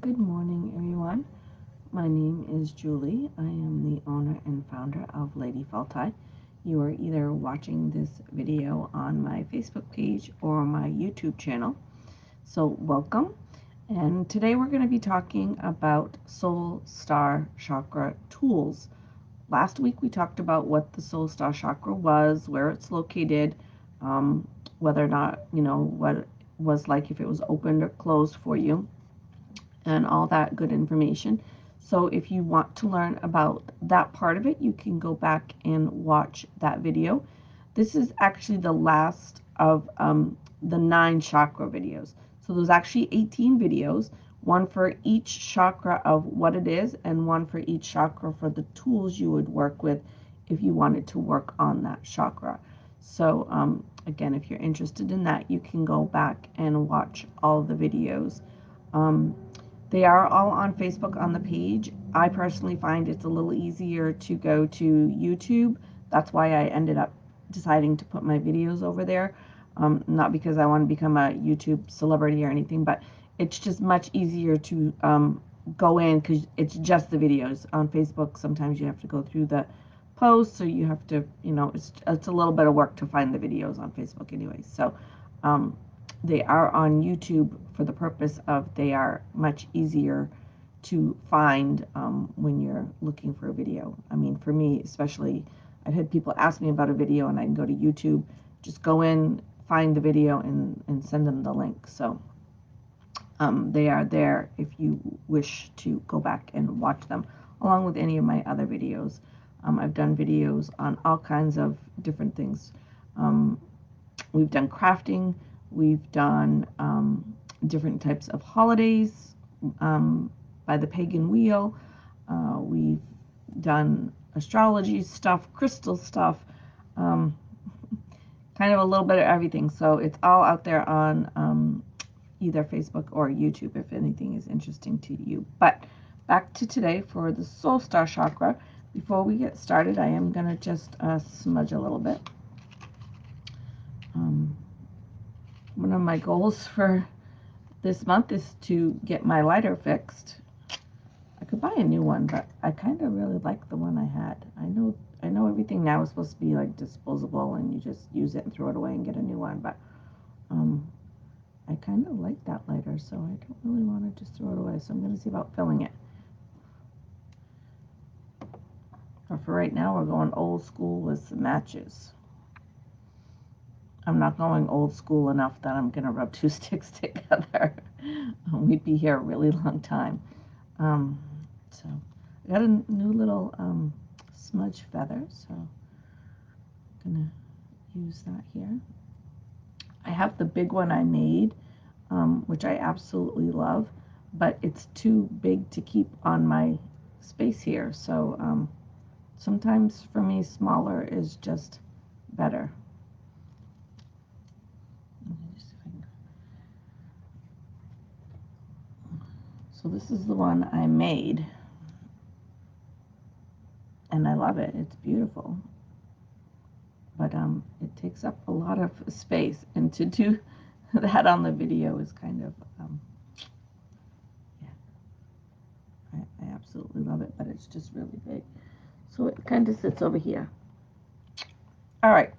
Good morning, everyone. My name is Julie. I am the owner and founder of Lady Feltai. You are either watching this video on my Facebook page or my YouTube channel. So welcome. And today we're going to be talking about Soul Star Chakra tools. Last week we talked about what the Soul Star Chakra was, where it's located, whether or not, what it was like, if it was opened or closed for you, and all that good information. So if you want to learn about that part of it, you can go back and watch that video. This is actually the last of the 9 chakra videos. So there's actually 18 videos, one for each chakra of what it is, and one for each chakra for the tools you would work with if you wanted to work on that chakra. So again, if you're interested in that, you can go back and watch all the videos. They are all on Facebook on the page. I personally find it's a little easier to go to YouTube. That's why I ended up deciding to put my videos over there. Not because I want to become a YouTube celebrity or anything, but it's just much easier to go in because it's just the videos. On Facebook, sometimes you have to go through the posts, or you have to, it's a little bit of work to find the videos on Facebook anyway. So they are on YouTube for the purpose of they are much easier to find when you're looking for a video. I mean, for me especially, I've had people ask me about a video and I can go to YouTube, just go in, find the video, and send them the link. So they are there if you wish to go back and watch them, along with any of my other videos. I've done videos on all kinds of different things. We've done crafting, we've done different types of holidays by the pagan wheel. We've done astrology stuff, crystal stuff, kind of a little bit of everything. So it's all out there on either Facebook or YouTube if anything is interesting to you. But back to today for the Soul Star Chakra. Before we get started, I am going to just smudge a little bit. One of my goals for this month is to get my lighter fixed. I could buy a new one, but I kind of really like the one I had. I know everything now is supposed to be like disposable and you just use it and throw it away and get a new one, but I kind of like that lighter, so I don't really want to just throw it away. So I'm going to see about filling it. But for right now, we're going old school with some matches. I'm not going old school enough that I'm going to rub 2 sticks together. We'd be here a really long time. So I got a new little smudge feather, so I'm going to use that here. I have the big one I made, which I absolutely love, but it's too big to keep on my space here. So sometimes for me, smaller is just better. So this is the one I made, and I love it. It's beautiful, but it takes up a lot of space, and to do that on the video is kind of yeah, I absolutely love it, but it's just really big, so it kind of sits over here. All right,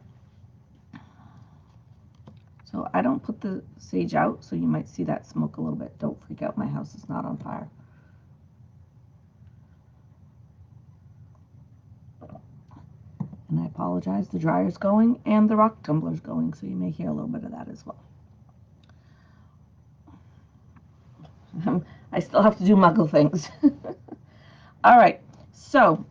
so I don't put the sage out, so you might see that smoke a little bit. Don't freak out, my house is not on fire. And I apologize, the dryer's going and the rock tumbler's going, so you may hear a little bit of that as well. I still have to do muggle things. All right, so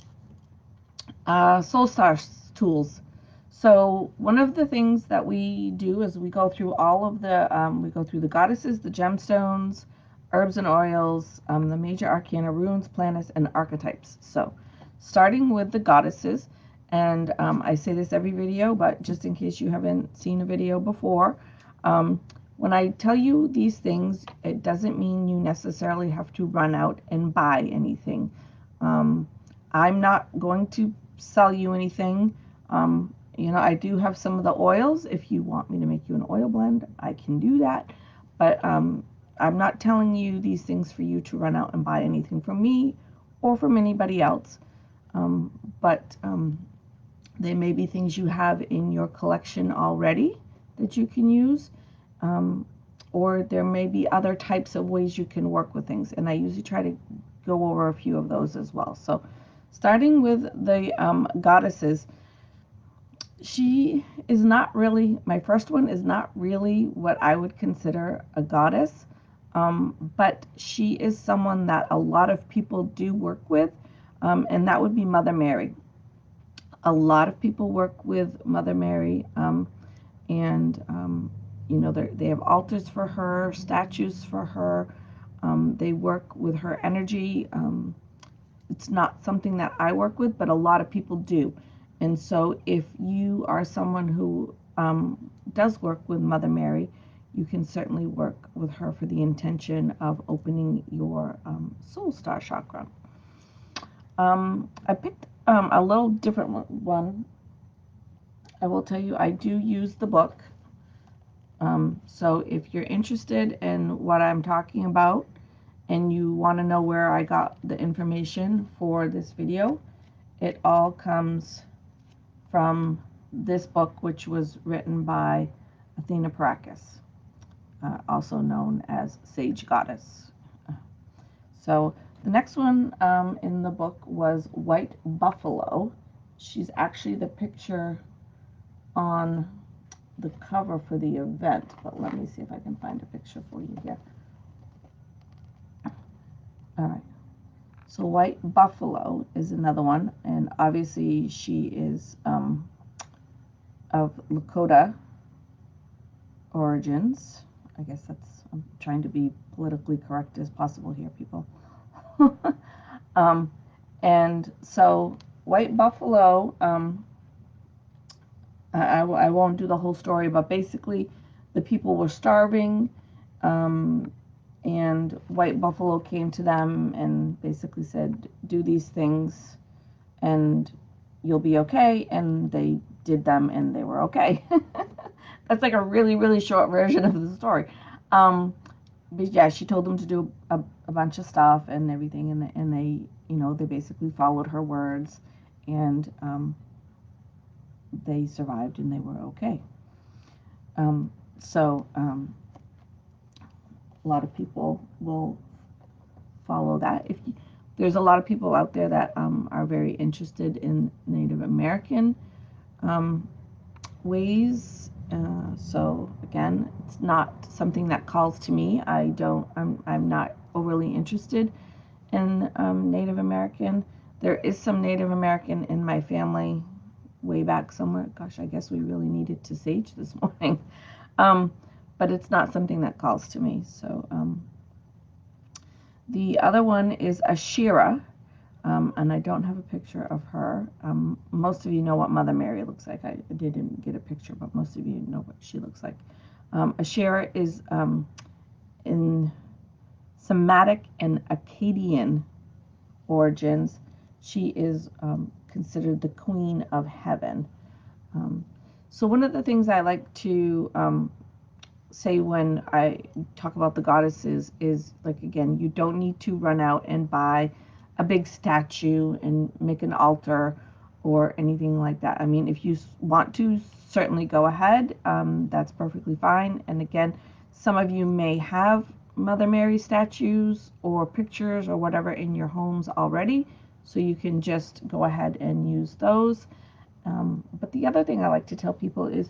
Soul Star tools. So one of the things that we do is we go through all of the, we go through the goddesses, the gemstones, herbs and oils, the major arcana, runes, planets, and archetypes. So starting with the goddesses, and I say this every video, but just in case you haven't seen a video before, when I tell you these things, it doesn't mean you necessarily have to run out and buy anything. I'm not going to sell you anything. I do have some of the oils. If you want me to make you an oil blend, I can do that. But I'm not telling you these things for you to run out and buy anything from me or from anybody else. But they may be things you have in your collection already that you can use. Or there may be other types of ways you can work with things. And I usually try to go over a few of those as well. So starting with the goddesses, she is not really, my first one is not really what I would consider a goddess, but she is someone that a lot of people do work with, and that would be Mother Mary. A lot of people work with Mother Mary, and you know, they have altars for her, statues for her. They work with her energy. It's not something that I work with, but a lot of people do. And so if you are someone who does work with Mother Mary, you can certainly work with her for the intention of opening your soul star chakra. I picked a little different one. I will tell you, I do use the book. So if you're interested in what I'm talking about and you want to know where I got the information for this video, it all comes from this book, which was written by Athena Parakis, also known as Sage Goddess. So the next one in the book was White Buffalo. She's actually the picture on the cover for the event, but let me see if I can find a picture for you here. All right. So White Buffalo is another one, and obviously she is of Lakota origins. I guess I'm trying to be politically correct as possible here, people. And so White Buffalo, I won't do the whole story, but basically the people were starving, and White Buffalo came to them and basically said, do these things and you'll be okay. And they did them and they were okay. That's like a really, really short version of the story. But yeah, she told them to do a bunch of stuff and everything, and they, you know, they basically followed her words, and they survived and they were okay. So a lot of people will follow that. There's a lot of people out there that are very interested in Native American ways. So again, it's not something that calls to me. I'm not overly interested in Native American. There is some Native American in my family way back somewhere. Gosh, I guess we really needed to sage this morning. But it's not something that calls to me. So the other one is Ashira. And I don't have a picture of her. Most of you know what Mother Mary looks like. I didn't get a picture, but most of you know what she looks like. Ashera is in Semitic and Akkadian origins. She is considered the Queen of Heaven. So one of the things I like to say when I talk about the goddesses is, like, again, you don't need to run out and buy a big statue and make an altar or anything like that. I mean, if you want to, certainly go ahead. That's perfectly fine. And again, some of you may have Mother Mary statues or pictures or whatever in your homes already, so you can just go ahead and use those. But the other thing I like to tell people is,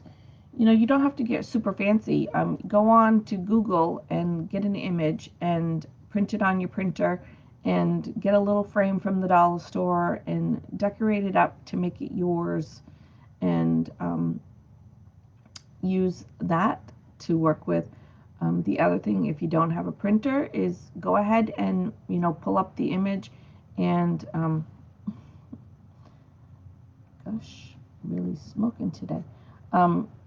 you know, you don't have to get super fancy. Go on to Google and get an image and print it on your printer and get a little frame from the dollar store and decorate it up to make it yours, and use that to work with. The other thing, if you don't have a printer, is go ahead and, you know, pull up the image and gosh, really smoking today.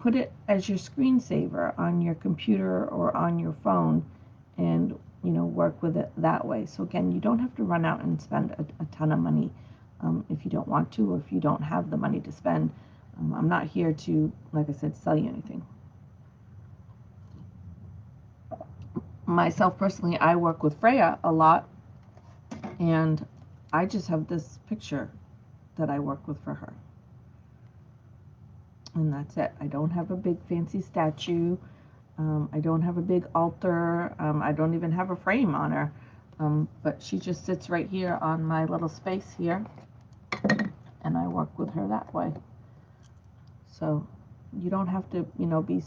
Put it as your screensaver on your computer or on your phone, and, you know, work with it that way. So again, you don't have to run out and spend a ton of money if you don't want to, or if you don't have the money to spend. I'm not here to, like I said, sell you anything. myself personally, I work with Freya a lot, and I just have this picture that I work with for her. And that's it. I don't have a big fancy statue. I don't have a big altar. I don't even have a frame on her. But she just sits right here on my little space here, and I work with her that way. So you don't have to, be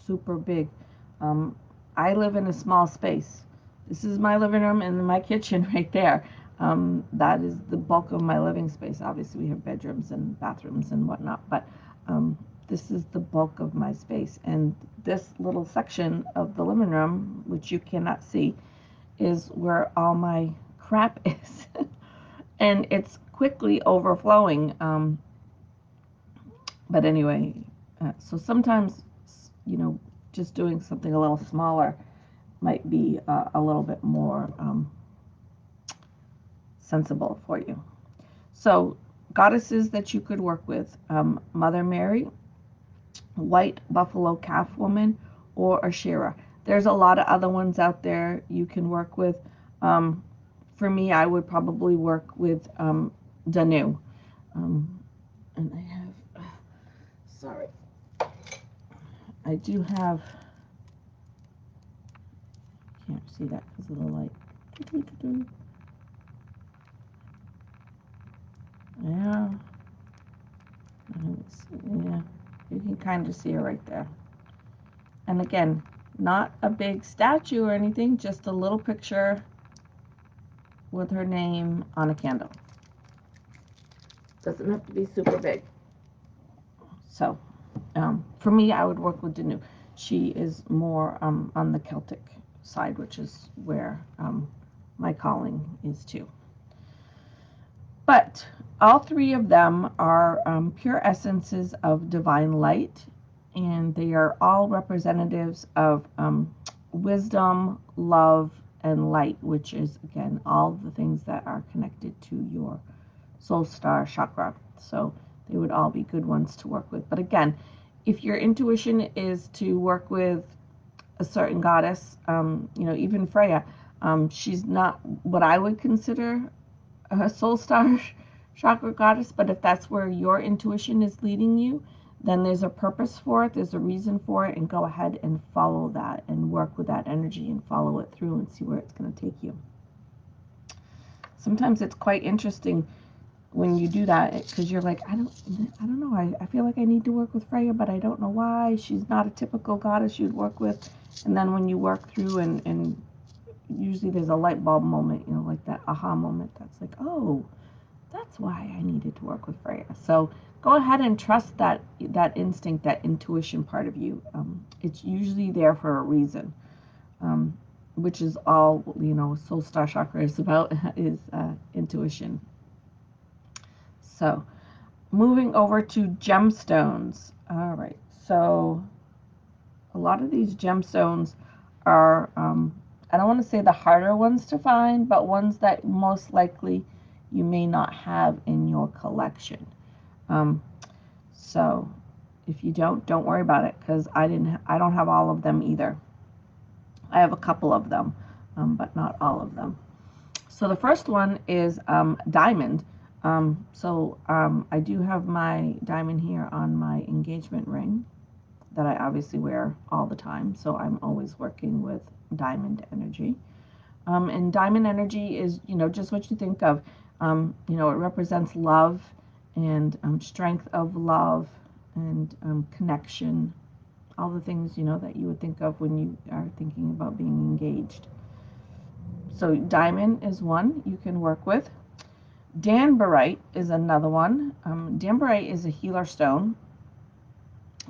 super big. I live in a small space. This is my living room and my kitchen right there. That is the bulk of my living space. Obviously, we have bedrooms and bathrooms and whatnot, but this is the bulk of my space. And this little section of the living room, which you cannot see, is where all my crap is. And it's quickly overflowing. But anyway, so sometimes, just doing something a little smaller might be a little bit more sensible for you. So goddesses that you could work with, Mother Mary, White Buffalo Calf Woman, or Ashera. There's a lot of other ones out there you can work with. For me, I would probably work with Danu. And I have, sorry, I do have, can't see that because of the light. Yeah, yeah, you can kind of see her right there. And again, not a big statue or anything, just a little picture with her name on a candle. Doesn't have to be super big. So, for me, I would work with Danu. She is more on the Celtic side, which is where my calling is too. But all three of them are pure essences of divine light, and they are all representatives of wisdom, love, and light, which is, again, all the things that are connected to your soul star chakra. So they would all be good ones to work with. But again, if your intuition is to work with a certain goddess, even Freya, she's not what I would consider a soul star chakra goddess, but if that's where your intuition is leading you, then there's a purpose for it, there's a reason for it, and go ahead and follow that and work with that energy and follow it through and see where it's going to take you. Sometimes it's quite interesting when you do that, because you're like, I don't know, I feel like I need to work with Freya, but I don't know why. She's not a typical goddess you'd work with. And then when you work through, and usually there's a light bulb moment, like that aha moment, that's like, oh, that's why I needed to work with Freya. So go ahead and trust that instinct, that intuition part of you. It's usually there for a reason, which is all, soul star chakra is about, is intuition. So moving over to gemstones. All right, so a lot of these gemstones are, I don't want to say the harder ones to find, but ones that most likely you may not have in your collection. So if you don't worry about it, because I don't have all of them either. I have a couple of them, but not all of them. So the first one is diamond. I do have my diamond here on my engagement ring that I obviously wear all the time. So I'm always working with diamond energy. And diamond energy is, just what you think of. It represents love and strength of love and connection, all the things, that you would think of when you are thinking about being engaged. So diamond is one you can work with. Danburite is another one. Danburite is a healer stone.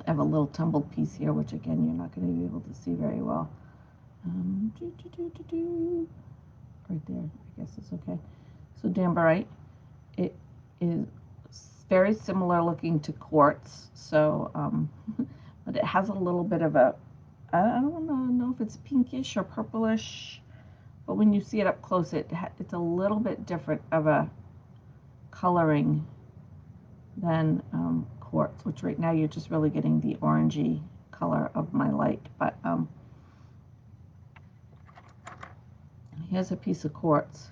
I have a little tumbled piece here, which again, you're not going to be able to see very well. Right there, I guess it's okay. So Danburite, it is very similar looking to quartz. So, but it has a little bit of a, I don't know if it's pinkish or purplish, but when you see it up close, it's a little bit different of a coloring than quartz, which right now you're just really getting the orangey color of my light. But here's a piece of quartz.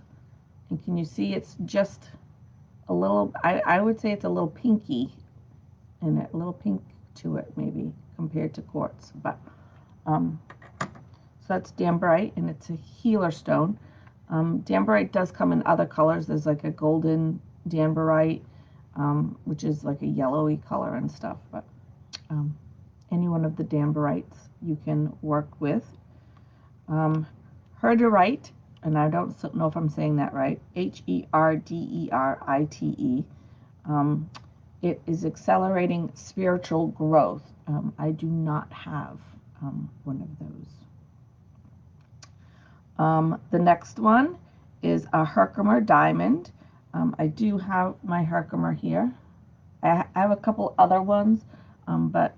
And can you see it's just a little, I would say it's a little pinky, and a little pink to it maybe compared to quartz. But so that's danburite, and it's a healer stone. Danburite does come in other colors. There's like a golden danburite, which is like a yellowy color and stuff. But any one of the danburites you can work with. Herderite, and I don't know if I'm saying that right, Herderite. It is accelerating spiritual growth. I do not have one of those. The next one is a Herkimer diamond. I do have my Herkimer here. I have a couple other ones, but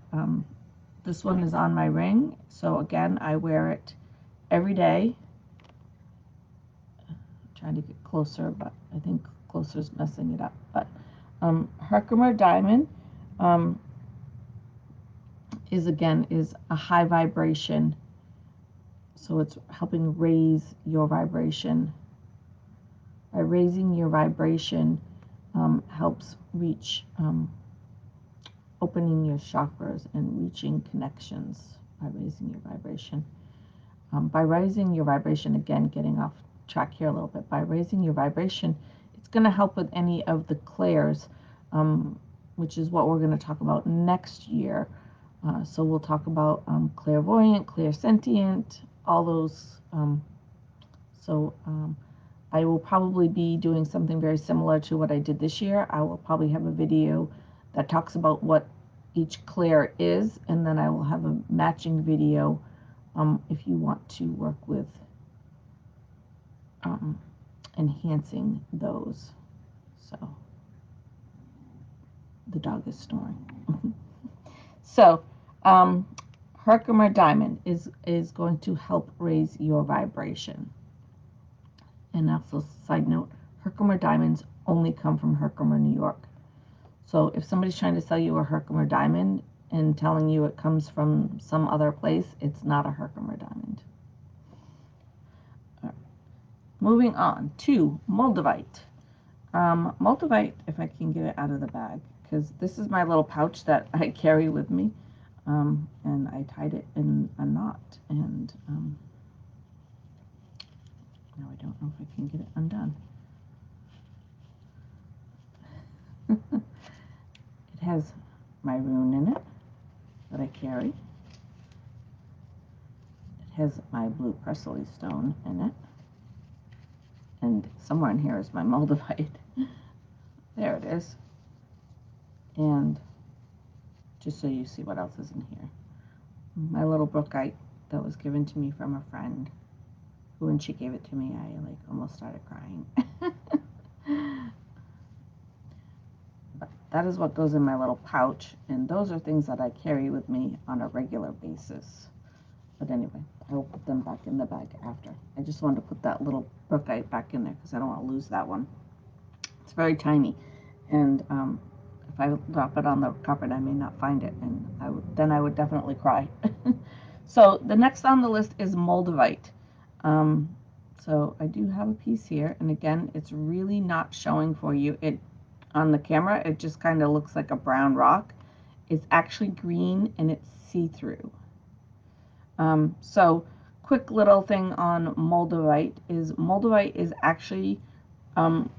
this one is on my ring. So again, I wear it every day. I'm trying to get closer, but I think closer is messing it up. But Herkimer diamond is a high vibration, so it's helping raise your vibration. By raising your vibration, helps reach opening your chakras and reaching connections by raising your vibration. By raising your vibration, again, getting off track here a little bit, by raising your vibration, it's going to help with any of the clairs, which is what we're going to talk about next year. So we'll talk about clairvoyant, clairsentient, all those. I will probably be doing something very similar to what I did this year. I will probably have a video that talks about what each clair is, and then I will have a matching video if you want to work with enhancing those. So the dog is snoring. So Herkimer diamond is going to help raise your vibration. And also, side note, Herkimer diamonds only come from Herkimer, New York. So if somebody's trying to sell you a Herkimer diamond and telling you it comes from some other place, it's not a Herkimer diamond. Right. Moving on to moldavite. Moldavite, if I can get it out of the bag, because this is my little pouch that I carry with me, and I tied it in a knot, and now I don't know if I can get it undone. It has my rune in it that I carry. It has my blue Presley stone in it. And somewhere in here is my moldavite. There it is. And just so you see what else is in here. My little brookite that was given to me from a friend, who when she gave it to me, I like almost started crying. But that is what goes in my little pouch, and those are things that I carry with me on a regular basis. But anyway, I will put them back in the bag after. I just wanted to put that little brookite back in there because I don't want to lose that one. It's very tiny, and if I drop it on the carpet, I may not find it, and then I would definitely cry. So the next on the list is moldavite. So I do have a piece here, and again, it's really not showing for you. On the camera, it just kind of looks like a brown rock. It's actually green, and it's see-through. So quick little thing on moldavite is actually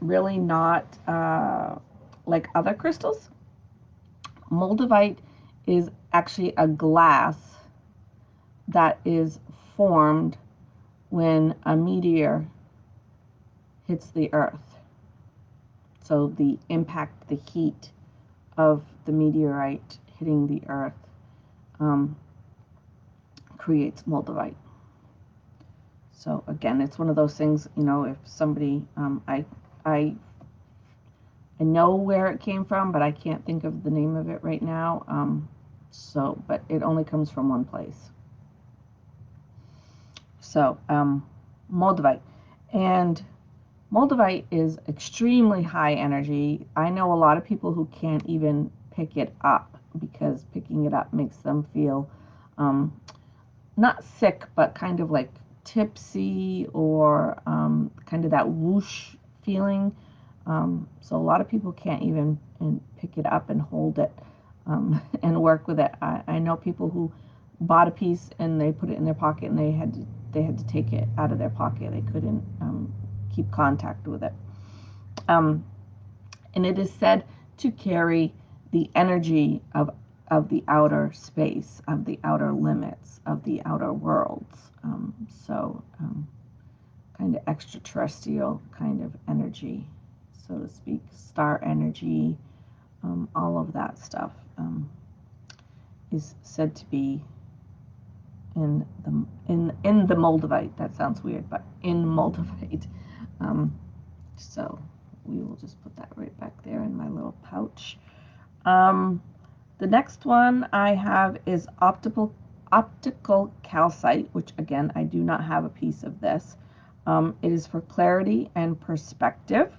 really not like other crystals. Moldavite is actually a glass that is formed when a meteor hits the earth. So the impact, the heat of the meteorite hitting the earth creates moldavite. So again, it's one of those things, you know, if somebody, I know where it came from, but I can't think of the name of it right now. But it only comes from one place. So moldavite. And moldavite is extremely high energy. I know a lot of people who can't even pick it up because picking it up makes them feel not sick, but kind of like tipsy or kind of that whoosh feeling. So a lot of people can't even pick it up and hold it and work with it. I know people who bought a piece and they put it in their pocket and they had to take it out of their pocket. They couldn't keep contact with it. And it is said to carry the energy of the outer space, of the outer limits, of the outer worlds. So kind of extraterrestrial kind of energy, so to speak, star energy, all of that stuff is said to be in the Moldavite. That sounds weird, but in Moldavite. So we will just put that right back there in my little pouch. The next one I have is optical calcite, which again, I do not have a piece of this. It is for clarity and perspective.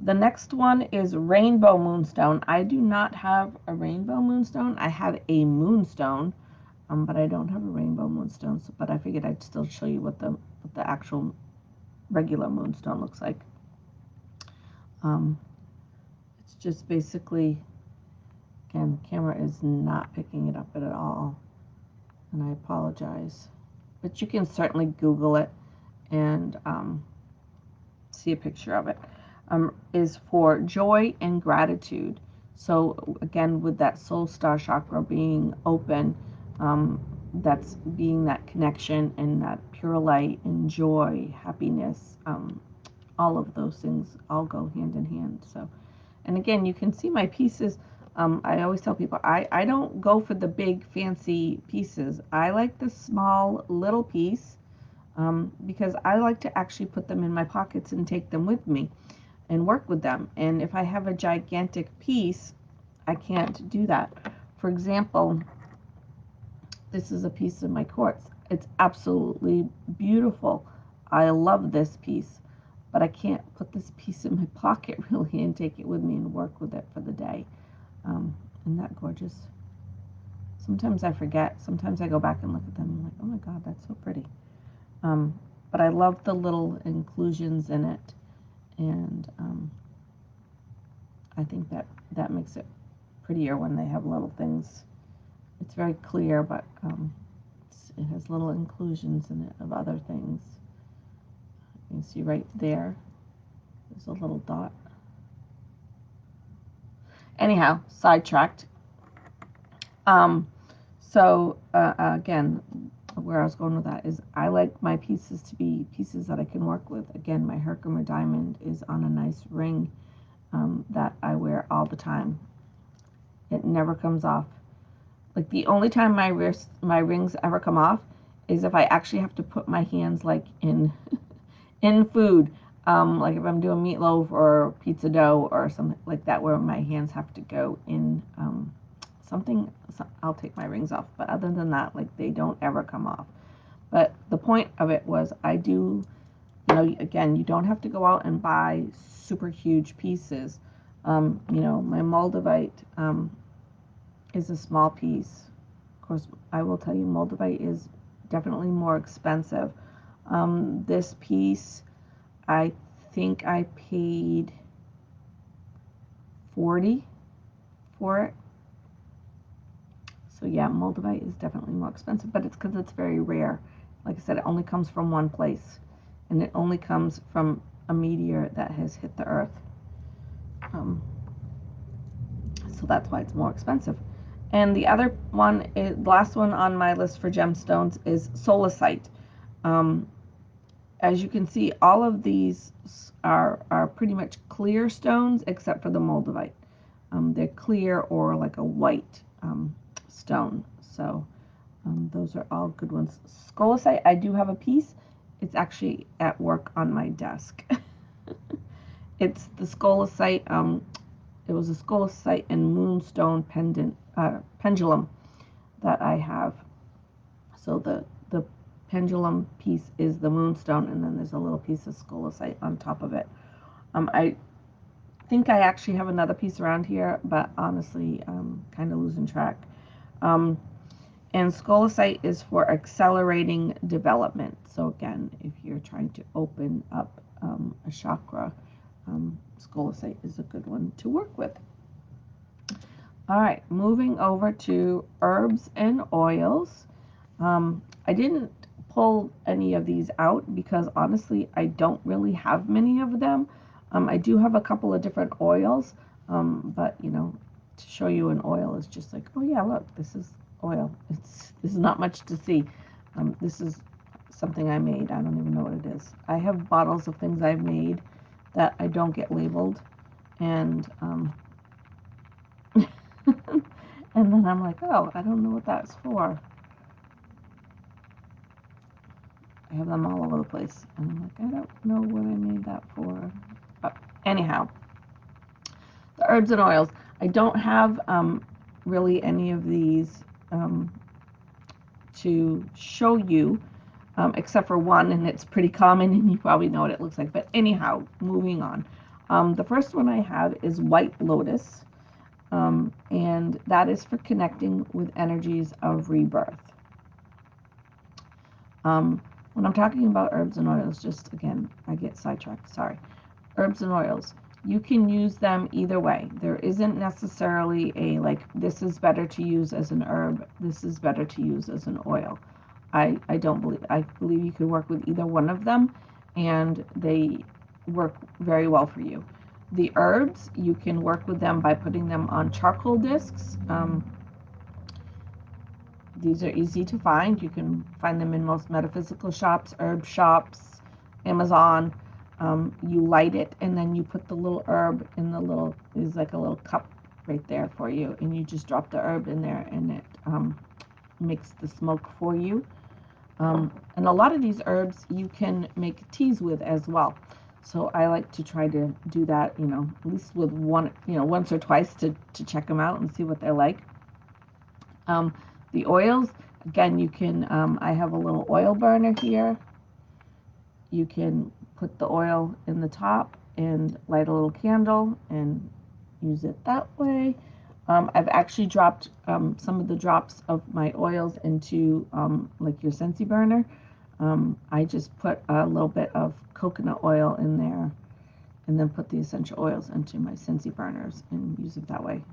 The next one is rainbow moonstone. I do not have a rainbow moonstone. I have a moonstone, but I don't have a rainbow moonstone. So, but I figured I'd still show you what the actual regular moonstone looks like. It's just basically, again, the camera is not picking it up at all, and I apologize. But you can certainly Google it and see a picture of it. Is for joy and gratitude. So again, with that soul star chakra being open, that's being that connection and that pure light and joy, happiness, all of those things all go hand in hand. So, and again, you can see my pieces. I always tell people, I don't go for the big fancy pieces. I like the small little piece because I like to actually put them in my pockets and take them with me and work with them. And if I have a gigantic piece, I can't do that. For example, this is a piece of my quartz. It's absolutely beautiful. I love this piece, but I can't put this piece in my pocket really and take it with me and work with it for the day. Isn't that gorgeous? Sometimes I forget. Sometimes I go back and look at them and I'm like, oh my God, that's so pretty. But I love the little inclusions in it. And I think that makes it prettier when they have little things. It's very clear, but it has little inclusions in it of other things. You can see right there, there's a little dot. Anyhow, sidetracked. So again, where I was going with that is I like my pieces to be pieces that I can work with. Again, my Herkimer diamond is on a nice ring that I wear all the time. It never comes off. Like the only time my rings ever come off is if I actually have to put my hands like in food, like if I'm doing meatloaf or pizza dough or something like that, where my hands have to go in something. I'll take my rings off, but other than that, like they don't ever come off. But the point of it was I do, again, you don't have to go out and buy super huge pieces. My Moldavite is a small piece. Of course, I will tell you, Moldavite is definitely more expensive. This piece, I think I paid $40 for it. So yeah, Moldavite is definitely more expensive, but it's because it's very rare. Like I said, it only comes from one place, and it only comes from a meteor that has hit the Earth. So that's why it's more expensive. And the other one, the last one on my list for gemstones is solasite. As you can see, all of these are pretty much clear stones except for the Moldavite. They're clear or like a white stone. So those are all good ones. Scholasite, I do have a piece. It's actually at work on my desk. It's the scholasite. It was a scholasite and moonstone pendulum that I have. So the pendulum piece is the moonstone, and then there's a little piece of scholasite on top of it. I think I actually have another piece around here, but honestly, I'm kind of losing track. And scolecite is for accelerating development. So again, if you're trying to open up a chakra, scolecite is a good one to work with. All right, moving over to herbs and oils. I didn't pull any of these out because honestly, I don't really have many of them. I do have a couple of different oils, but you know, to show you an oil is just like, oh yeah, look, this is oil. This is not much to see. This is something I made. I don't even know what it is. I have bottles of things I've made that I don't get labeled, and and then I'm like, oh, I don't know what that's for. I have them all over the place. And I'm like, I don't know what I made that for. But anyhow, the herbs and oils. I don't have really any of these to show you, except for one, and it's pretty common, and you probably know what it looks like. But anyhow, moving on. The first one I have is white lotus, and that is for connecting with energies of rebirth. When I'm talking about herbs and oils, just again, I get sidetracked, sorry. Herbs and oils, you can use them either way. There isn't necessarily a like, this is better to use as an herb, this is better to use as an oil. I believe you could work with either one of them, and they work very well for you. The herbs, you can work with them by putting them on charcoal discs. These are easy to find. You can find them in most metaphysical shops, herb shops, Amazon. You light it, and then you put the little herb in the little, there's like a little cup right there for you, and you just drop the herb in there, and it makes the smoke for you. And a lot of these herbs you can make teas with as well. So I like to try to do that, you know, at least with one, you know, once or twice to check them out and see what they're like. The oils, again, you can, I have a little oil burner here. You can put the oil in the top and light a little candle and use it that way. I've actually dropped some of the drops of my oils into like your Scentsy burner. I just put a little bit of coconut oil in there and then put the essential oils into my Scentsy burners and use it that way.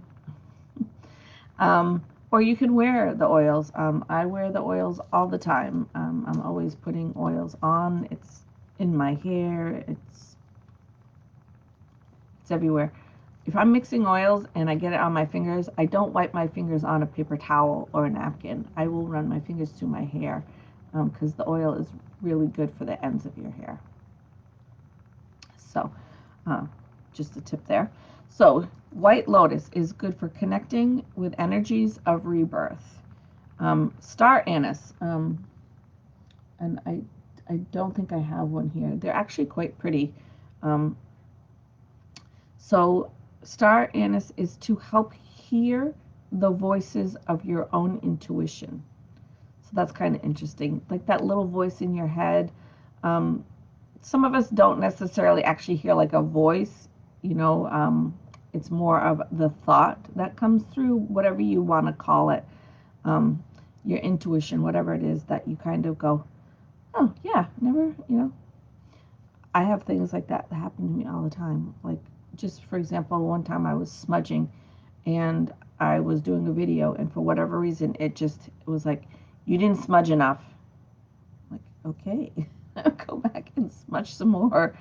Or you can wear the oils. I wear the oils all the time. I'm always putting oils on. It's in my hair. It's everywhere. If I'm mixing oils and I get it on my fingers, I don't wipe my fingers on a paper towel or a napkin. I will run my fingers through my hair because the oil is really good for the ends of your hair. So just a tip there. So white lotus is good for connecting with energies of rebirth. Star anise, and I don't think I have one here. They're actually quite pretty. So star anise is to help hear the voices of your own intuition. So that's kind of interesting. Like that little voice in your head. Some of us don't necessarily actually hear like a voice, you know, it's more of the thought that comes through, whatever you want to call it, your intuition, whatever it is that you kind of go, oh yeah, never, you know. I have things like that happen to me all the time. Like just for example, one time I was smudging and I was doing a video, and for whatever reason it was like, you didn't smudge enough. I'm like, okay. Go back and smudge some more.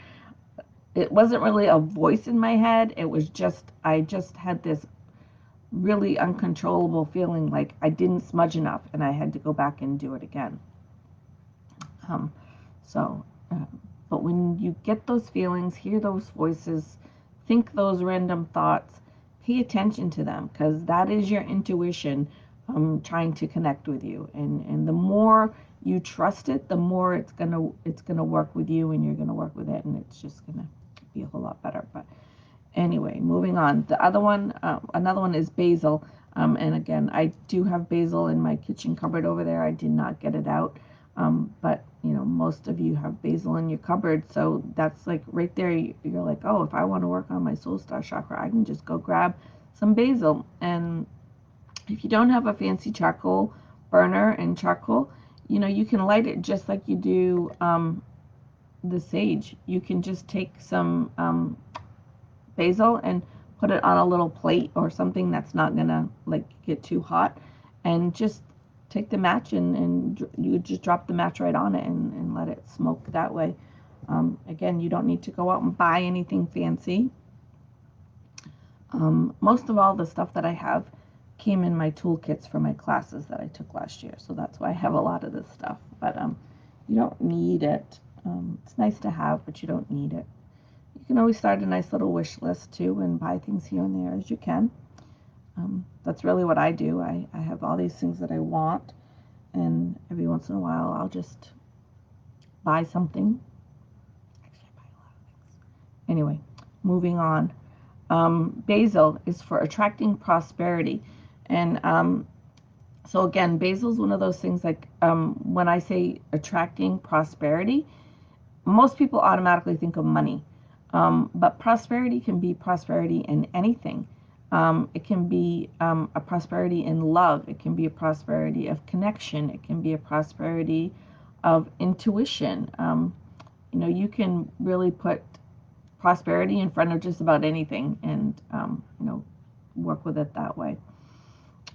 It wasn't really a voice in my head. It was just, I just had this really uncontrollable feeling like I didn't smudge enough and I had to go back and do it again. Um, so, but when you get those feelings, hear those voices, think those random thoughts, pay attention to them, because that is your intuition trying to connect with you. And the more you trust it, the more it's gonna work with you, and you're gonna work with it, and it's just gonna be a whole lot better. But anyway, moving on. The other one, another one is basil. And again, I do have basil in my kitchen cupboard over there. I did not get it out. But you know, most of you have basil in your cupboard, so that's like right there. You're like, oh, if I want to work on my soul star chakra, I can just go grab some basil. And if you don't have a fancy charcoal burner and charcoal, you know, you can light it just like you do the sage. You can just take some basil and put it on a little plate or something that's not gonna like get too hot, and just take the match and you just drop the match right on it and let it smoke that way. Again, you don't need to go out and buy anything fancy. Most of all the stuff that I have came in my toolkits for my classes that I took last year, so that's why I have a lot of this stuff. But you don't need it. It's nice to have, but you don't need it. You can always start a nice little wish list too and buy things here and there as you can. That's really what I do. I have all these things that I want, and every once in a while I'll just buy something. Actually, I buy a lot of things. Anyway, moving on. Basil is for attracting prosperity. And so again, basil is one of those things like when I say attracting prosperity, most people automatically think of money. But prosperity can be prosperity in anything. It can be a prosperity in love. It can be a prosperity of connection. It can be a prosperity of intuition. You know, you can really put prosperity in front of just about anything and, you know, work with it that way.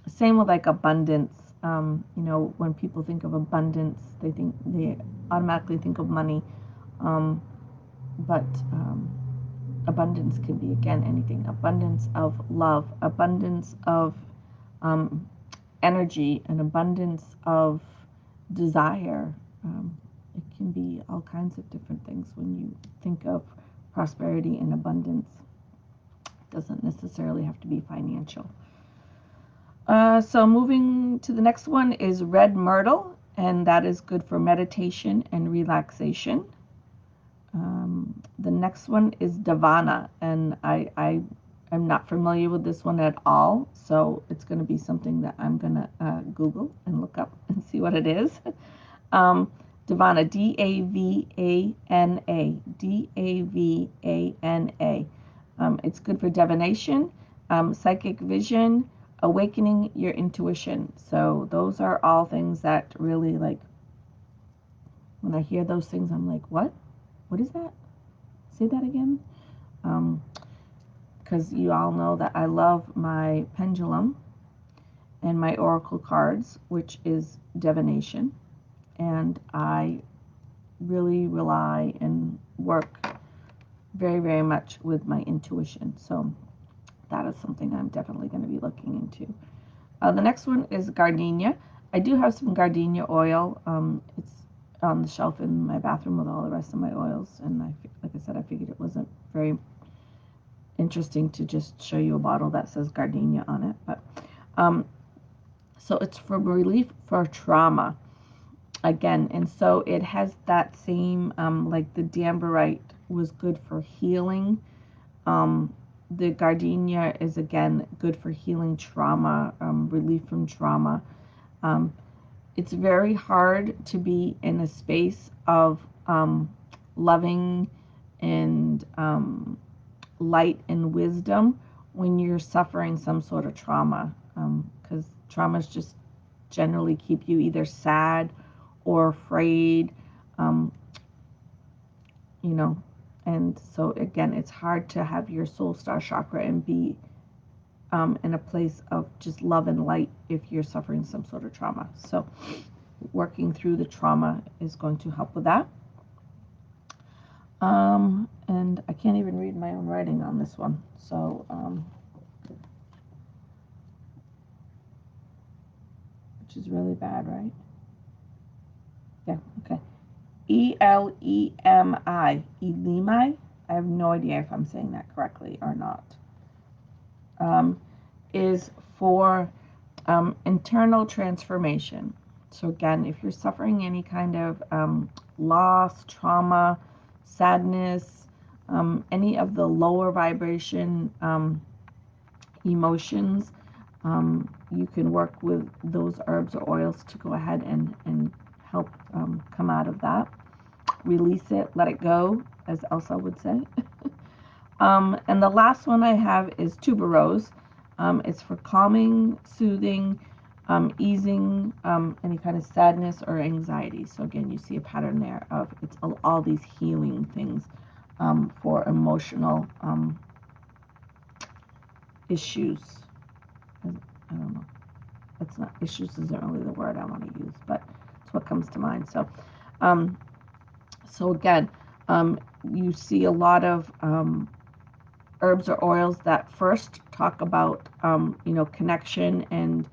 Same with like abundance. You know, when people think of abundance, they automatically think of money. But abundance can be, again, anything. Abundance of love, abundance of energy, an abundance of desire. It can be all kinds of different things when you think of prosperity and abundance. It doesn't necessarily have to be financial. So moving to the next one is red myrtle, and that is good for meditation and relaxation. The next one is Davana, and I am not familiar with this one at all, so it's going to be something that I'm going to Google and look up and see what it is. Davana, D-A-V-A-N-A, D-A-V-A-N-A. It's good for divination, psychic vision, awakening your intuition. So those are all things that really, like, when I hear those things, I'm like, what? What is that? Say that again. Because you all know that I love my pendulum and my oracle cards, which is divination. And I really rely and work very, very much with my intuition. So that is something I'm definitely going to be looking into. The next one is gardenia. I do have some gardenia oil. It's on the shelf in my bathroom with all the rest of my oils, and like I said, I figured it wasn't very interesting to just show you a bottle that says gardenia on it. But so it's for relief for trauma again, and so it has that same like the damberite was good for healing. The gardenia is again good for healing trauma, relief from trauma. It's very hard to be in a space of loving and light and wisdom when you're suffering some sort of trauma, because traumas just generally keep you either sad or afraid, you know, and so again, it's hard to have your soul star chakra and be in a place of just love and light if you're suffering some sort of trauma. So working through the trauma is going to help with that. And I can't even read my own writing on this one. So, which is really bad, right? Yeah, okay. E-L-E-M-I, Elemi. I have no idea if I'm saying that correctly or not. Is for internal transformation. So again, if you're suffering any kind of loss, trauma, sadness, any of the lower vibration emotions, you can work with those herbs or oils to go ahead and help come out of that. Release it, let it go, as Elsa would say. And the last one I have is tuberose. It's for calming, soothing, easing any kind of sadness or anxiety. So again, you see a pattern there of it's all these healing things for emotional issues. I don't know. It's not issues isn't really the word I want to use, but it's what comes to mind. Um, so again, you see a lot of herbs or oils that first talk about connection and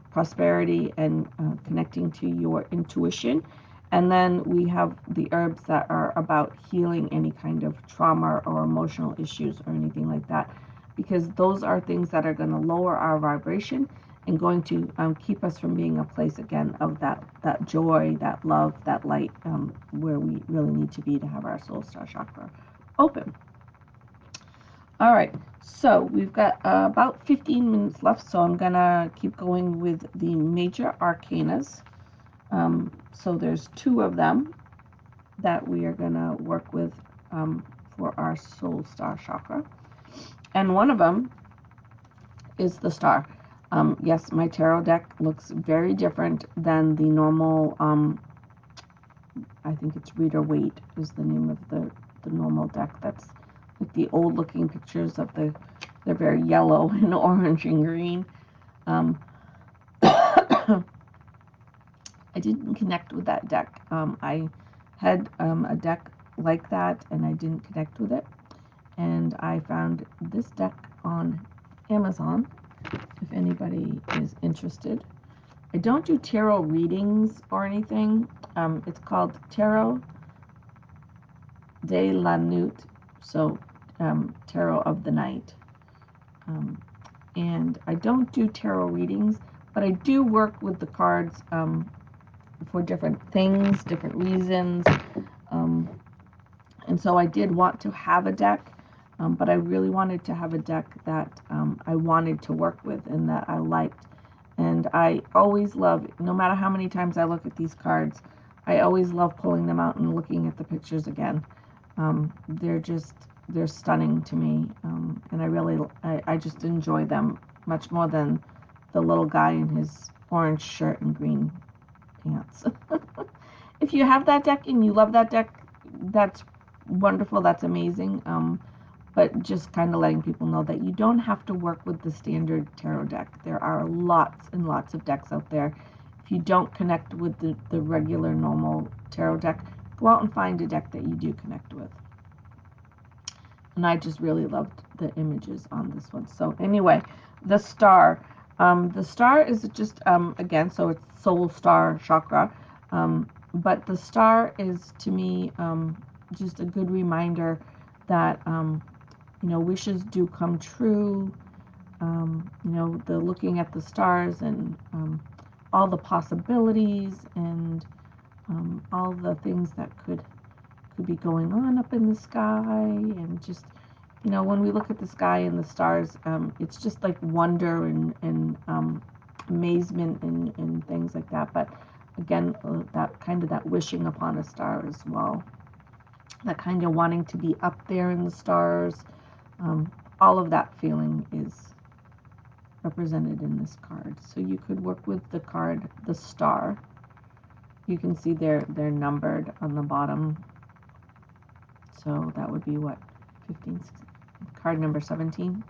prosperity and connecting to your intuition. And then we have the herbs that are about healing any kind of trauma or emotional issues or anything like that, because those are things that are going to lower our vibration and going to keep us from being a place again of that joy, that love, that light, where we really need to be to have our soul star chakra open. All right, so we've got about 15 minutes left, so I'm gonna keep going with the major arcanas. So there's two of them that we are gonna work with for our soul star chakra, and one of them is the star. Yes, my tarot deck looks very different than the normal. I think it's Reader Waite is the name of the normal deck. That's like the old looking pictures of they're very yellow and orange and green. I didn't connect with that deck. I had a deck like that and I didn't connect with it. And I found this deck on Amazon if anybody is interested. I don't do tarot readings or anything. It's called Tarot de la Nuit, so Tarot of the Night. And I don't do tarot readings, but I do work with the cards for different things, different reasons. And so I did want to have a deck, but I really wanted to have a deck that I wanted to work with and that I liked. And I always love, no matter how many times I look at these cards, I always love pulling them out and looking at the pictures again. They're stunning to me, and I just enjoy them much more than the little guy in his orange shirt and green pants. If you have that deck and you love that deck, that's wonderful, that's amazing. But just kind of letting people know that you don't have to work with the standard tarot deck. There are lots and lots of decks out there. If you don't connect with the regular normal tarot deck, go out and find a deck that you do connect with. And I just really loved the images on this one. So anyway, the star. The star is just, again, so it's soul star chakra. But the star is, to me, just a good reminder that, wishes do come true. The looking at the stars and all the possibilities and all the things that could be going on up in the sky, and just when we look at the sky and the stars, it's just like wonder and amazement and things like that. But again, that wishing upon a star as well, that kind of wanting to be up there in the stars, all of that feeling is represented in this card. So you could work with the card, the star. You can see they're numbered on the bottom. So that would be what, 15, 16, card number 17.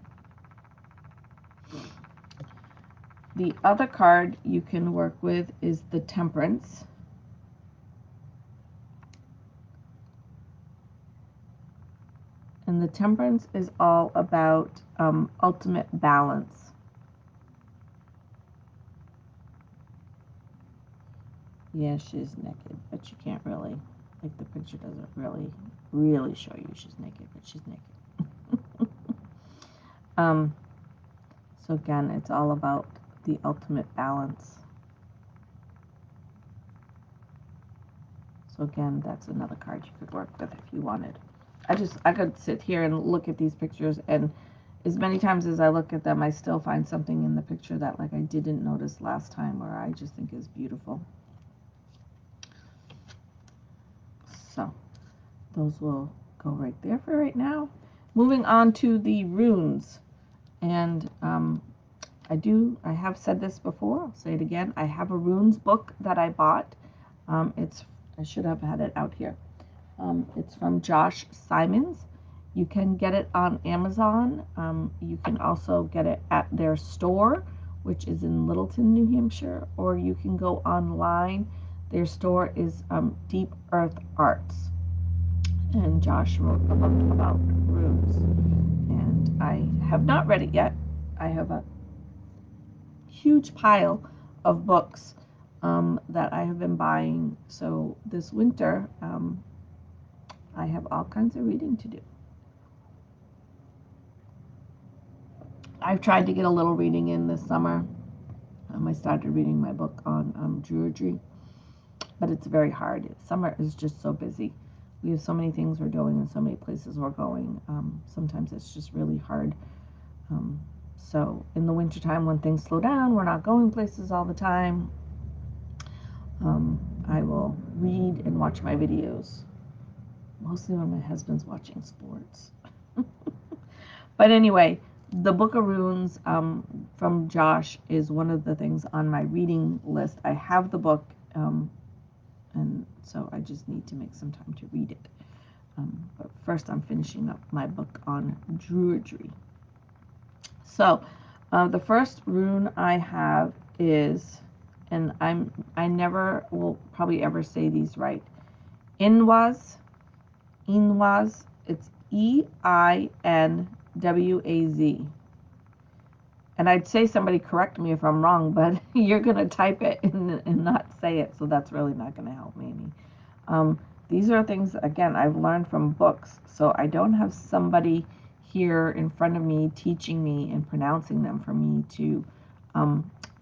The other card you can work with is the Temperance. And the Temperance is all about ultimate balance. Yeah, she's naked, but you can't really, like the picture doesn't really show you she's naked, but she's naked. So again, it's all about the ultimate balance. So again, that's another card you could work with if you wanted. I could sit here and look at these pictures, and as many times as I look at them, I still find something in the picture that like I didn't notice last time, or I just think is beautiful. So those will go right there for right now. Moving on to the runes. And I have said this before, I'll say it again. I have a runes book that I bought. I should have had it out here. It's from Josh Simons. You can get it on Amazon. You can also get it at their store, which is in Littleton, New Hampshire, or you can go online. Their store is Deep Earth Arts. And Josh wrote a book about runes. And I have not read it yet. I have a huge pile of books that I have been buying. So this winter, I have all kinds of reading to do. I've tried to get a little reading in this summer. I started reading my book on Druidry, but it's very hard. Summer is just so busy. We have so many things we're doing and so many places we're going. Sometimes it's just really hard. So in the wintertime, when things slow down, we're not going places all the time. I will read and watch my videos, mostly when my husband's watching sports. But anyway, the Book of Runes from Josh is one of the things on my reading list. I have the book, and so I just need to make some time to read it. But first, I'm finishing up my book on Druidry. So, the first rune I have is, and I never will probably ever say these right. Inwaz. It's EINWAZ. And I'd say somebody correct me if I'm wrong, but you're going to type it and not say it, so that's really not going to help me any. These are things, again, I've learned from books, so I don't have somebody here in front of me teaching me and pronouncing them for me to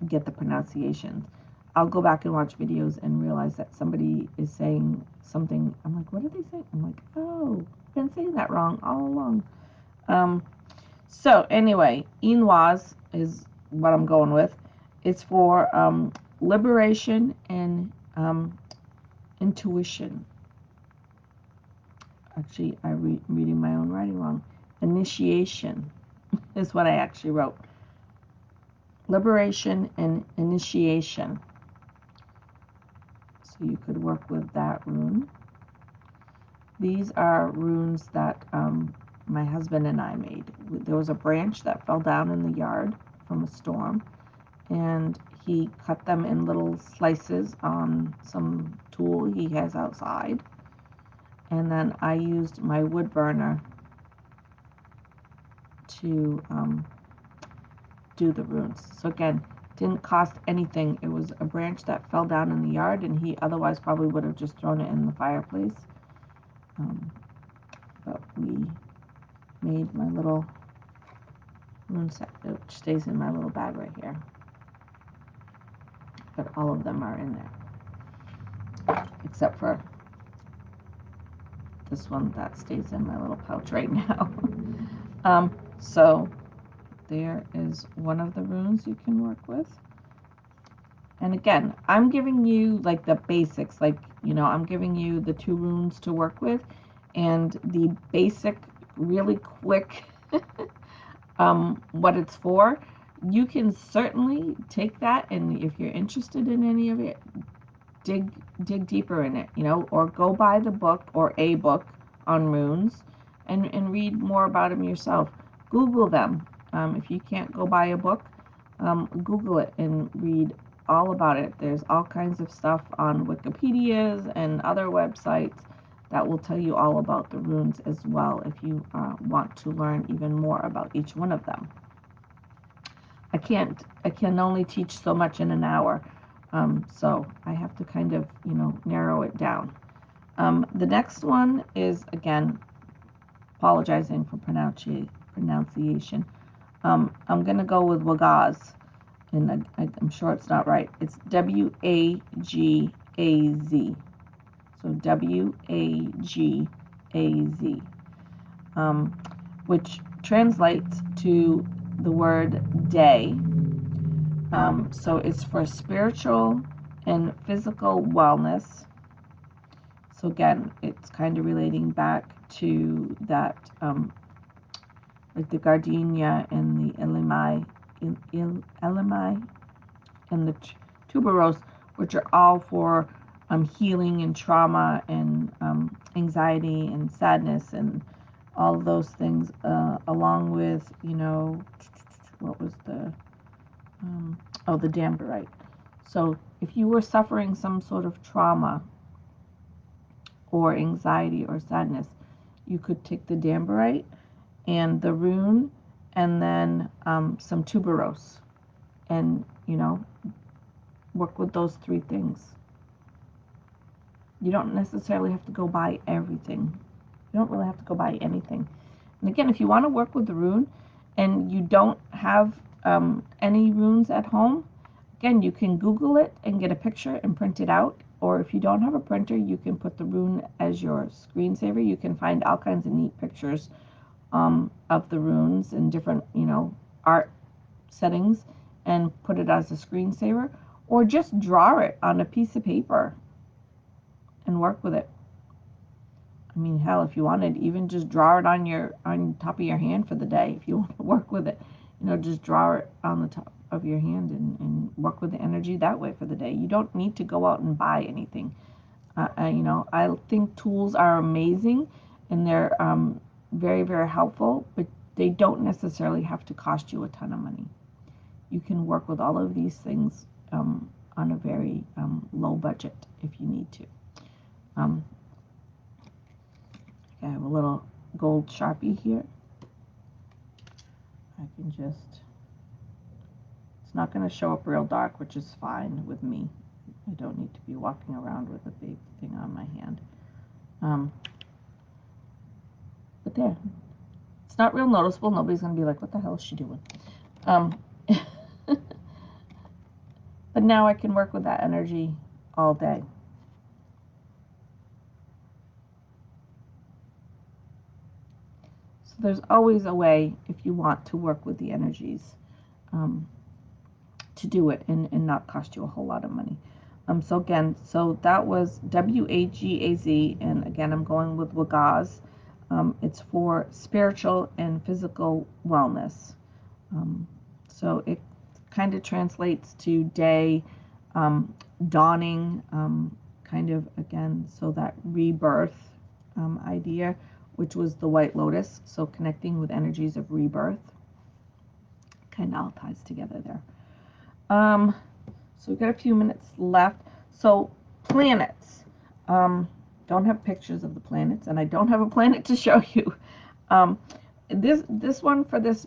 get the pronunciations. I'll go back and watch videos and realize that somebody is saying something. I'm like, what did they say? I'm like, oh, I've been saying that wrong all along. So anyway, Inwaz is what I'm going with. It's for liberation and intuition. Actually, I'm reading my own writing wrong. Initiation is what I actually wrote. Liberation and initiation. So you could work with that rune. These are runes that my husband and I made. There was a branch that fell down in the yard from a storm, and he cut them in little slices on some tool he has outside. And then I used my wood burner to do the runes. So again, didn't cost anything. It was a branch that fell down in the yard, and he otherwise probably would have just thrown it in the fireplace. But we made my little rune set, which stays in my little bag right here. But all of them are in there, except for this one that stays in my little pouch right now. So there is one of the runes you can work with. And again, I'm giving you like the basics, like, you know, I'm giving you the 2 runes to work with and the basic, really quick what it's for. You can certainly take that, and if you're interested in any of it, dig deeper in it, you know, or go buy the book or a book on runes and read more about them yourself. Google them. If you can't go buy a book, Google it and read all about it. There's all kinds of stuff on Wikipedias and other websites that will tell you all about the runes as well if you want to learn even more about each one of them. I can only teach so much in an hour, so I have to kind of, you know, narrow it down. The next one is, again, apologizing for pronunciation. I'm going to go with Wagaz, and I'm sure it's not right. It's W-A-G-A-Z. So W-A-G-A-Z, which translates to the word day. So it's for spiritual and physical wellness. So again, it's kind of relating back to that, like the gardenia and the elimai elemi, and the tuberose, which are all for healing and trauma and anxiety and sadness and all of those things, along with, what was the, the damberite. So if you were suffering some sort of trauma or anxiety or sadness, you could take the damberite and the rune and then some tuberose and, work with those three things. You don't necessarily have to go buy everything. You don't really have to go buy anything. And again, if you want to work with the rune and you don't have any runes at home, again, you can Google it and get a picture and print it out. Or if you don't have a printer, you can put the rune as your screensaver. You can find all kinds of neat pictures of the runes in different, art settings and put it as a screensaver. Or just draw it on a piece of paper and work with it. I mean, hell, if you wanted, even just draw it on top of your hand for the day. If you want to work with it, just draw it on the top of your hand and work with the energy that way for the day. You don't need to go out and buy anything. I think tools are amazing and they're very, very helpful, but they don't necessarily have to cost you a ton of money. You can work with all of these things on a very low budget if you need to. I have a little gold Sharpie here. I can just, it's not going to show up real dark, which is fine with me. I don't need to be walking around with a big thing on my hand. But there, it's not real noticeable. Nobody's going to be like, what the hell is she doing? But now I can work with that energy all day. So there's always a way, if you want to work with the energies, to do it and not cost you a whole lot of money. So again, that was WAGAZ, and again, I'm going with Wagaz. It's for spiritual and physical wellness. So it kind of translates to day, dawning, kind of, again, so that rebirth idea, which was the White Lotus, so connecting with energies of rebirth. Kind of all ties together there. So we've got a few minutes left. So planets. Don't have pictures of the planets, and I don't have a planet to show you. This one for this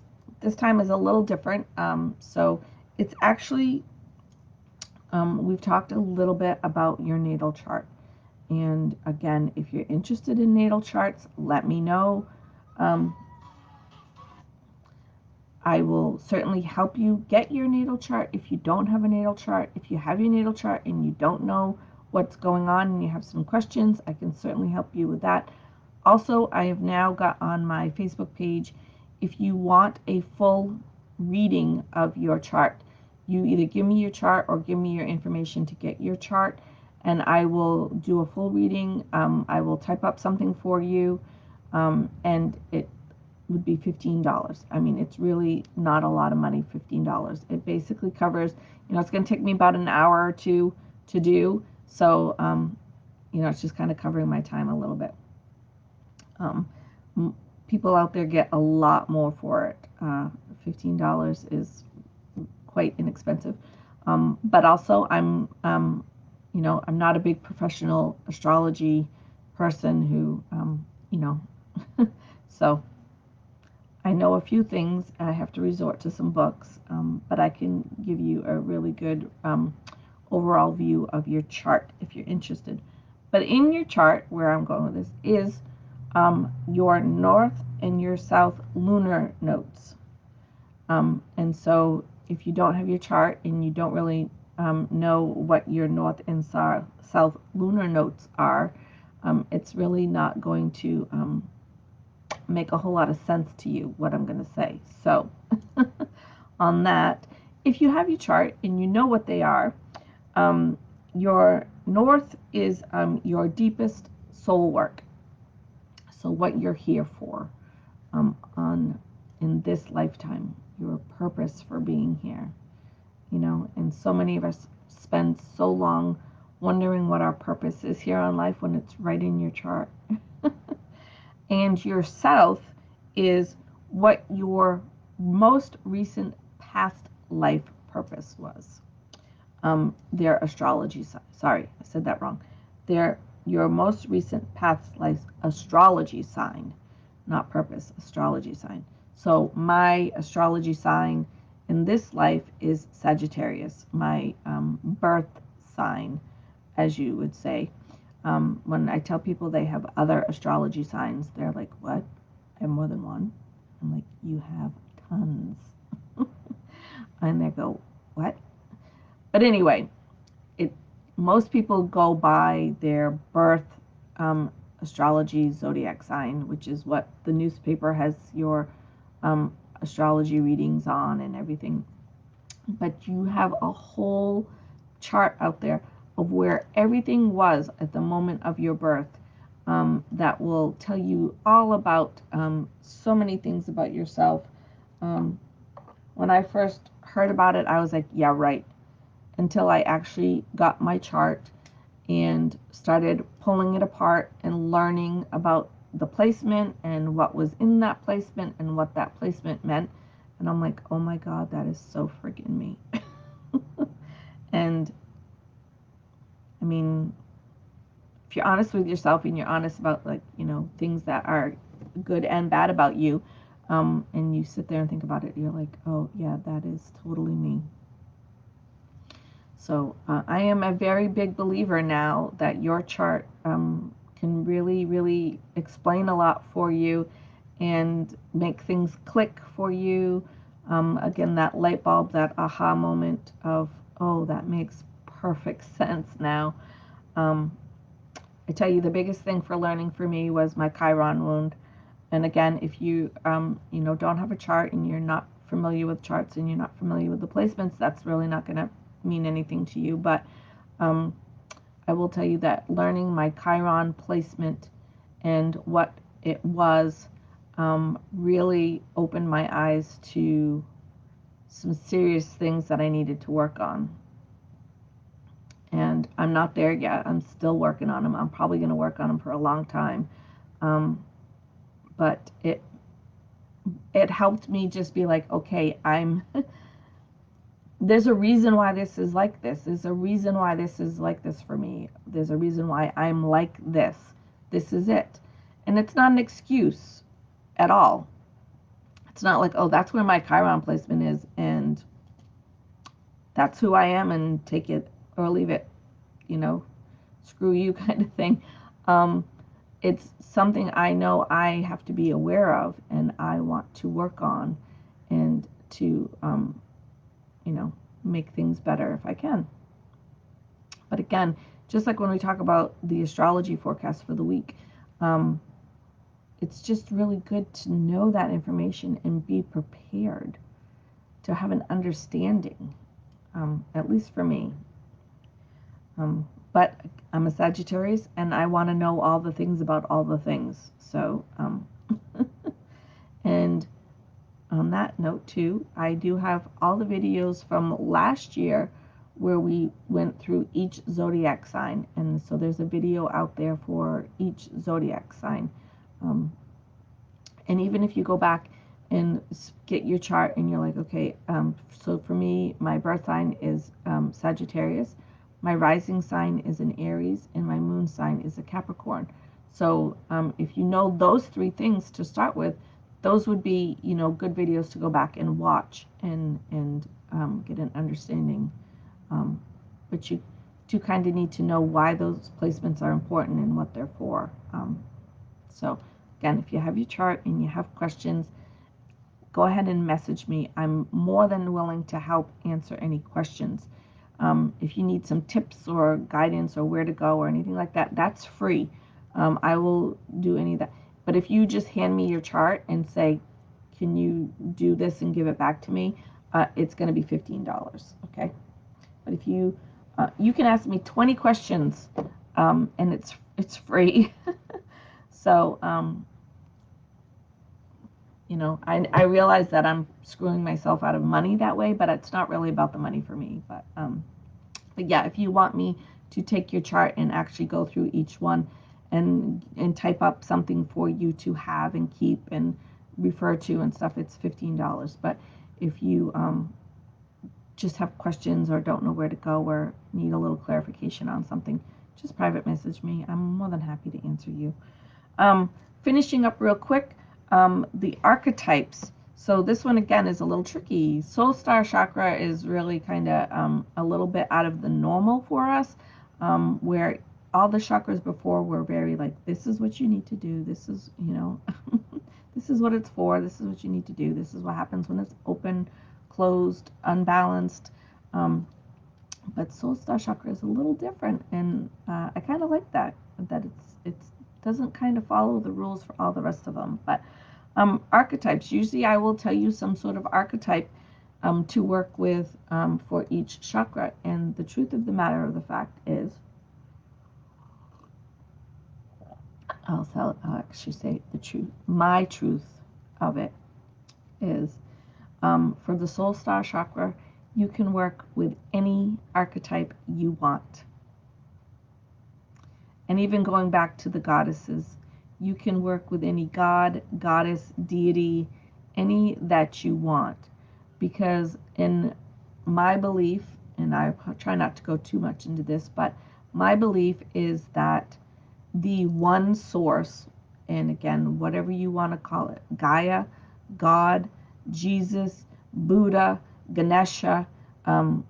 time is a little different. So it's actually, we've talked a little bit about your natal chart. And again, if you're interested in natal charts, let me know. I will certainly help you get your natal chart if you don't have a natal chart. If you have your natal chart and you don't know what's going on and you have some questions, I can certainly help you with that. Also, I have now got on my Facebook page, if you want a full reading of your chart, you either give me your chart or give me your information to get your chart, and I will do a full reading. I will type up something for you, and it would be $15. I mean, it's really not a lot of money, $15. It basically covers, it's going to take me about an hour or two to do. So, it's just kind of covering my time a little bit. People out there get a lot more for it. $15 is quite inexpensive. But also I'm not a big professional astrology person who, so I know a few things. I have to resort to some books, but I can give you a really good overall view of your chart if you're interested. But in your chart, where I'm going with this, is your north and your south lunar notes. And so if you don't have your chart and you don't really know what your north and south lunar notes are, it's really not going to make a whole lot of sense to you what I'm going to say. So on that, if you have your chart and you know what they are, your north is your deepest soul work. So what you're here for in this lifetime. your purpose for being here, you know. And so many of us spend so long wondering what our purpose is here on life when it's right in your chart. And your south is what your most recent past life purpose was. Their astrology sign. Sorry, I said that wrong. Your most recent past life astrology sign, not purpose, astrology sign. So my astrology sign in this life is Sagittarius, my birth sign, as you would say. When I tell people they have other astrology signs, they're like, what? I have more than one? I'm like, you have tons. And they go, what? But anyway, most people go by their birth astrology zodiac sign, which is what the newspaper has your astrology readings on and everything. But you have a whole chart out there of where everything was at the moment of your birth, that will tell you all about so many things about yourself. When I first heard about it, I was like, yeah, right. Until I actually got my chart and started pulling it apart and learning about the placement and what was in that placement and what that placement meant. And I'm like, oh my God, that is so friggin' me. And I mean, if you're honest with yourself and you're honest about, like, you know, things that are good and bad about you, and you sit there and think about it, you're like, oh yeah, that is totally me. So I am a very big believer now that your chart can really, really explain a lot for you and make things click for you. Again, that light bulb, that aha moment of, oh, that makes perfect sense now. I tell you, the biggest thing for learning for me was my Chiron wound. And again, if you you know, don't have a chart and you're not familiar with charts and you're not familiar with the placements, that's really not going to mean anything to you. But I will tell you that learning my Chiron placement and what it was really opened my eyes to some serious things that I needed to work on. And I'm not there yet. I'm still working on them. I'm probably going to work on them for a long time. But it helped me just be like, okay, there's a reason why this is like this. There's a reason why this is like this for me. There's a reason why I'm like this. This is it. And it's not an excuse at all. It's not like, oh, that's where my Chiron placement is and that's who I am and take it or leave it, you know, screw you kind of thing. It's something I know I have to be aware of and I want to work on and to, you know, make things better if I can. But again, just like when we talk about the astrology forecast for the week, it's just really good to know that information and be prepared to have an understanding, at least for me. But I'm a Sagittarius and I want to know all the things about all the things. So, and on that note too, I do have all the videos from last year where we went through each zodiac sign. And so there's a video out there for each zodiac sign. And even if you go back and get your chart and you're like, okay, so for me, my birth sign is Sagittarius. My rising sign is an Aries and my moon sign is a Capricorn. So if you know those three things to start with, those would be, you know, good videos to go back and watch and get an understanding. But you do kind of need to know why those placements are important and what they're for. So again, if you have your chart and you have questions, go ahead and message me. I'm more than willing to help answer any questions. If you need some tips or guidance or where to go or anything like that, that's free. I will do any of that. But if you just hand me your chart and say, can you do this and give it back to me, it's going to be $15, okay? But if you can ask me 20 questions, and it's free. So you know, I realize that I'm screwing myself out of money that way, but it's not really about the money for me. But yeah, if you want me to take your chart and actually go through each one and type up something for you to have and keep and refer to and stuff, it's $15. But if you just have questions or don't know where to go or need a little clarification on something, just private message me. I'm more than happy to answer you. Finishing up real quick, the archetypes. So this one again is a little tricky. Soul Star Chakra is really kind of a little bit out of the normal for us, where all the chakras before were very like, this is what you need to do. This is, you know, this is what it's for. This is what you need to do. This is what happens when it's open, closed, unbalanced. But Soul Star Chakra is a little different, and I kind of like that it doesn't kind of follow the rules for all the rest of them. But archetypes. Usually, I will tell you some sort of archetype to work with for each chakra. And the truth of the matter of the fact is, I'll actually say the truth. My truth of it is for the Soul Star Chakra, you can work with any archetype you want. And even going back to the goddesses, you can work with any god, goddess, deity, any that you want. Because in my belief, and I try not to go too much into this, but my belief is that the one source, and again, whatever you want to call it, Gaia, God, Jesus, Buddha, Ganesha,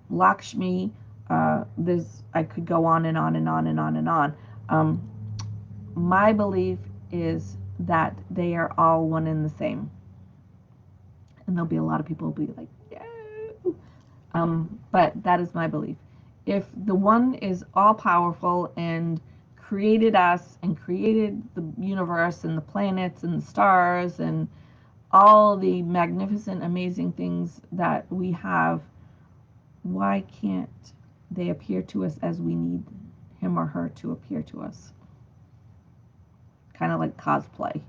Lakshmi, I could go on and on and on and on and on. My belief is that they are all one and the same. And there'll be a lot of people who will be like, yeah. But that is my belief. If the one is all powerful and created us and created the universe and the planets and the stars and all the magnificent, amazing things that we have, why can't they appear to us as we need him or her to appear to us? Kind of like cosplay.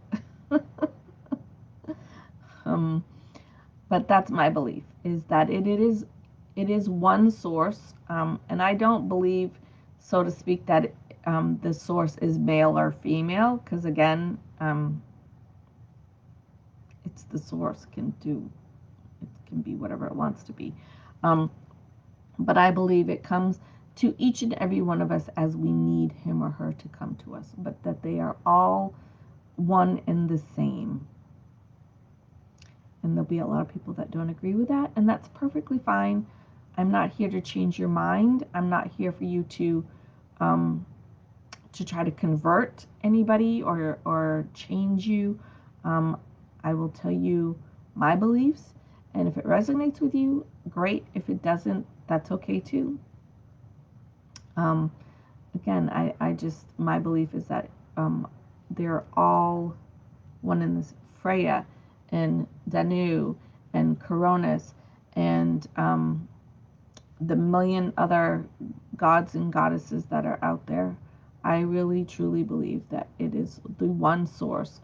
But that's my belief, is that it is one source, and I don't believe, so to speak, that the source is male or female, because again, it's the source it can be whatever it wants to be. But I believe it comes to each and every one of us as we need him or her to come to us, but that they are all one and the same. And there'll be a lot of people that don't agree with that, and that's perfectly fine. I'm not here to change your mind. I'm not here for you to try to convert anybody or change you. I will tell you my beliefs, and if it resonates with you, great. If it doesn't, that's okay too. Again, my belief is that they're all one in this. Freya and Danu and Coronis and the million other gods and goddesses that are out there. I really truly believe that it is the one source.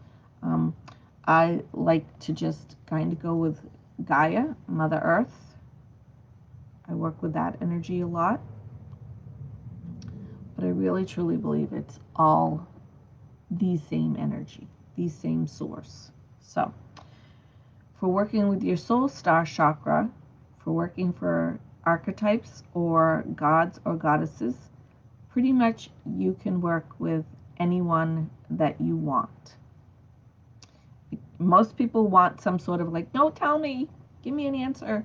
I like to just kind of go with Gaia, Mother Earth. I work with that energy a lot. But I really truly believe it's all the same energy, the same source. So, for working with your soul star chakra, for working for archetypes or gods or goddesses, pretty much you can work with anyone that you want. Most people want some sort of like, no, tell me, give me an answer.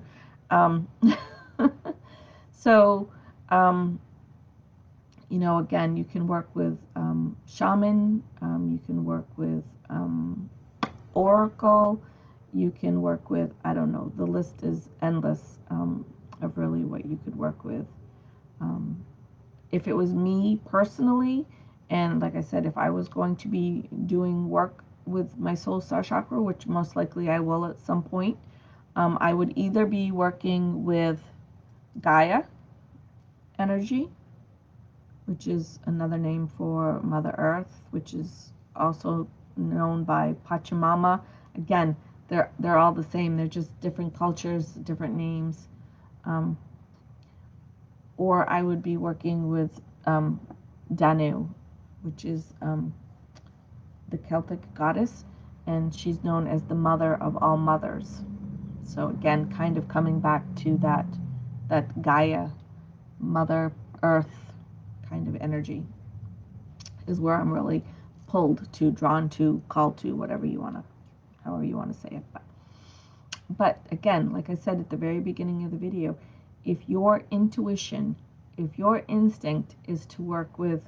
So, again, you can work with shaman, you can work with oracle, you can work with, I don't know, the list is endless of really what you could work with. If it was me personally, and like I said, if I was going to be doing work with my soul star chakra, which most likely I will at some point, I would either be working with Gaia energy, which is another name for Mother Earth, which is also known by Pachamama. Again, they're all the same. They're just different cultures, different names. Um, or I would be working with Danu, which is the Celtic goddess, and she's known as the mother of all mothers. So again, kind of coming back to that Gaia, Mother Earth kind of energy is where I'm really pulled to, drawn to, called to, whatever you want to, however you want to say it. But again, like I said at the very beginning of the video, if your intuition, if your instinct is to work with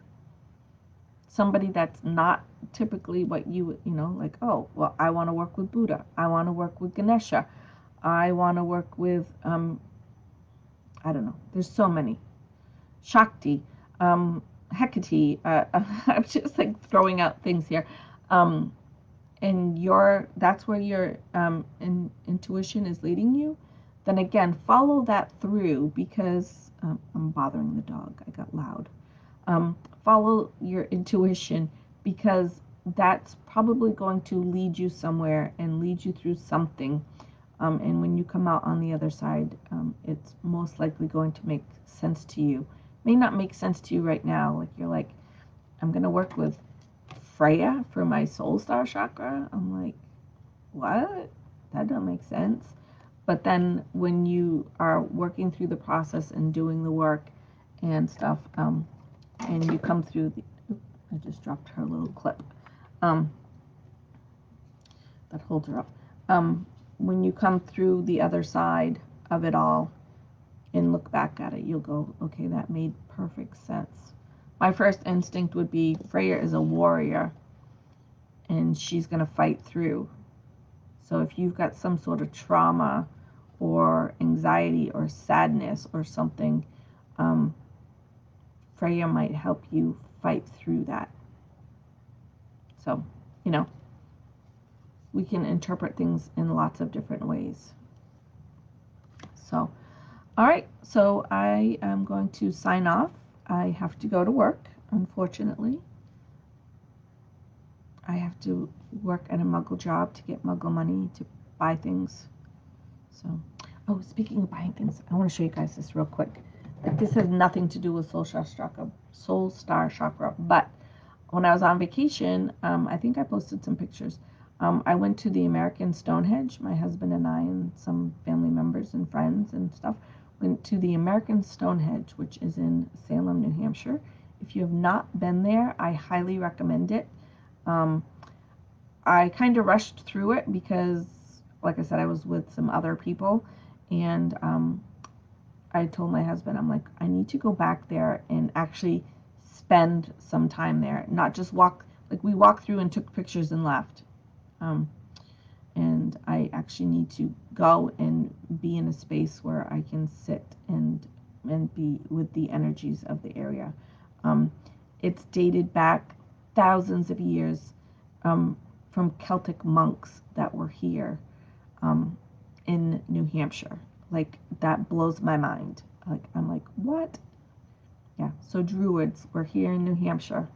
somebody that's not typically what you know, like, oh, well, I want to work with Buddha, I want to work with Ganesha, I want to work with, I don't know, there's so many, Shakti, Hecate, I'm just like throwing out things here, and that's where your intuition is leading you, then again, follow that through, because I'm bothering the dog, I got loud. Follow your intuition, because that's probably going to lead you somewhere and lead you through something. And when you come out on the other side, it's most likely going to make sense to you. May not make sense to you right now. Like you're like, I'm going to work with Freya for my soul star chakra. I'm like, what? That doesn't make sense. But then when you are working through the process and doing the work and stuff, and you come through the, I just dropped her little clip, that holds her up. When you come through the other side of it all and look back at it, you'll go, okay, that made perfect sense. My first instinct would be Freya is a warrior and she's going to fight through. So if you've got some sort of trauma or anxiety or sadness or something, Freya might help you fight through that. So, you know, we can interpret things in lots of different ways. So, all right, so I am going to sign off. I have to go to work, unfortunately. I have to work at a Muggle job to get Muggle money to buy things. So, oh, speaking of buying things, I want to show you guys this real quick. Like, this has nothing to do with Soul Star Chakra, but when I was on vacation, I think I posted some pictures. I went to the American Stonehenge. My husband and I and some family members and friends and stuff went to the American Stonehenge, which is in Salem, New Hampshire. If you have not been there, I highly recommend it. I kind of rushed through it because, like I said, I was with some other people, and I told my husband, I'm like, I need to go back there and actually spend some time there, not just walk. Like, we walked through and took pictures and left. And I actually need to go and be in a space where I can sit and be with the energies of the area. It's dated back thousands of years from Celtic monks that were here in New Hampshire. Like, that blows my mind. Like, I'm like, what? Yeah, so Druids were here in New Hampshire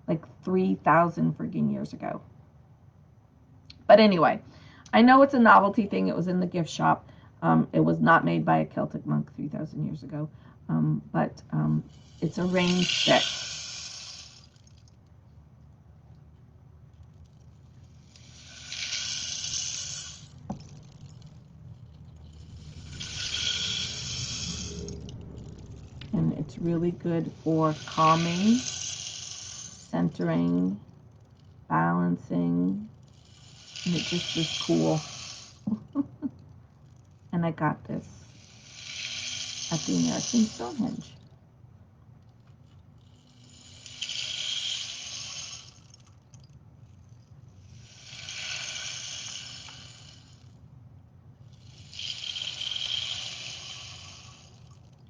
like 3,000 friggin' years ago. But anyway, I know it's a novelty thing. It was in the gift shop. It was not made by a Celtic monk 3,000 years ago. But it's a rain stick. And it's really good for calming, centering, balancing, and it just is cool. And I got this at the American Stonehenge.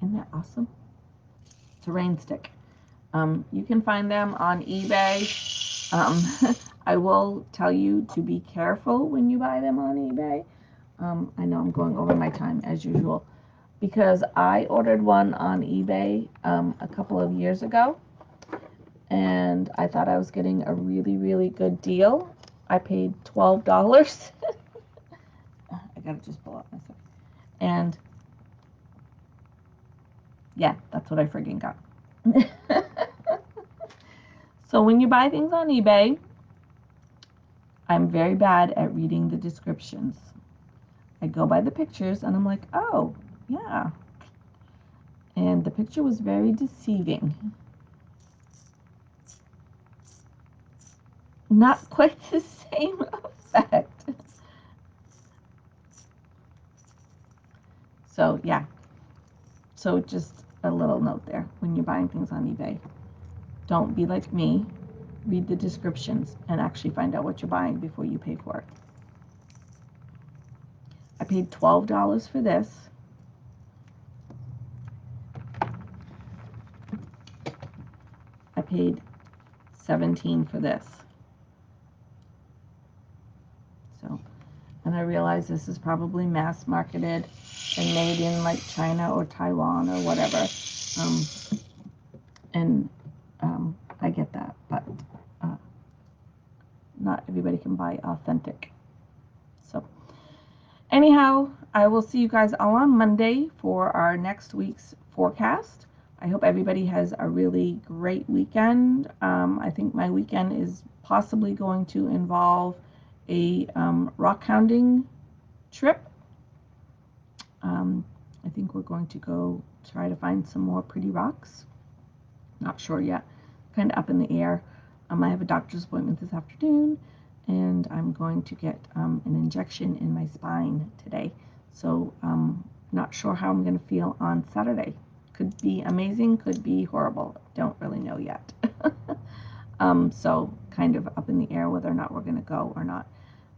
Isn't that awesome? It's a rain stick. You can find them on eBay. I will tell you to be careful when you buy them on eBay. I know I'm going over my time as usual, because I ordered one on eBay a couple of years ago, and I thought I was getting a really, really good deal. I paid $12 I gotta just pull out my stuff. And yeah, that's what I friggin' got. So when you buy things on eBay, I'm very bad at reading the descriptions. I go by the pictures and I'm like, oh, yeah. And the picture was very deceiving. Not quite the same effect. So yeah. So just a little note there when you're buying things on eBay. Don't be like me. Read the descriptions and actually find out what you're buying before you pay for it. I paid $12 for this. I paid $17 for this. So, and I realize this is probably mass marketed and made in like China or Taiwan or whatever. I get that, but not everybody can buy authentic. So anyhow, I will see you guys all on Monday for our next week's forecast. I hope everybody has a really great weekend. I think my weekend is possibly going to involve a rock hounding trip. I think we're going to go try to find some more pretty rocks. Not sure yet. Kind of up in the air. I have a doctor's appointment this afternoon, and I'm going to get an injection in my spine today. So not sure how I'm going to feel on Saturday. Could be amazing, could be horrible. Don't really know yet. So kind of up in the air whether or not we're going to go or not.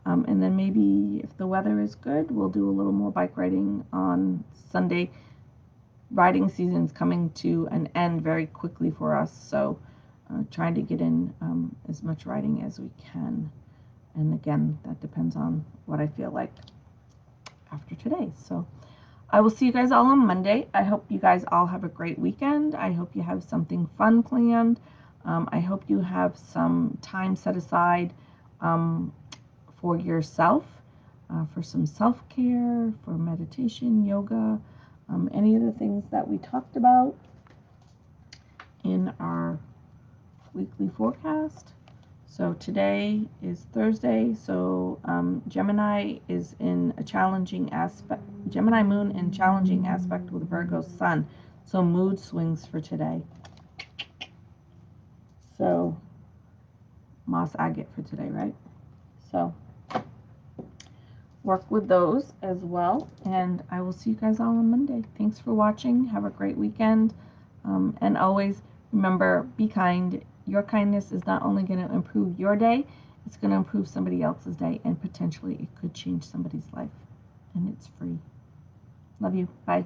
And then maybe if the weather is good, we'll do a little more bike riding on Sunday. Riding season's coming to an end very quickly for us, so trying to get in as much riding as we can. And again, that depends on what I feel like after today. So I will see you guys all on Monday. I hope you guys all have a great weekend. I hope you have something fun planned. I hope you have some time set aside for yourself, for some self-care, for meditation, yoga, any of the things that we talked about in our weekly forecast. So today is Thursday, so Gemini is in a challenging aspect, Gemini moon in challenging aspect with Virgo sun. So mood swings for today. So moss agate for today, right? So work with those as well, and I will see you guys all on Monday. Thanks for watching. Have a great weekend, and always remember, be kind. Your kindness is not only going to improve your day, it's going to improve somebody else's day, and potentially it could change somebody's life, and it's free. Love you. Bye.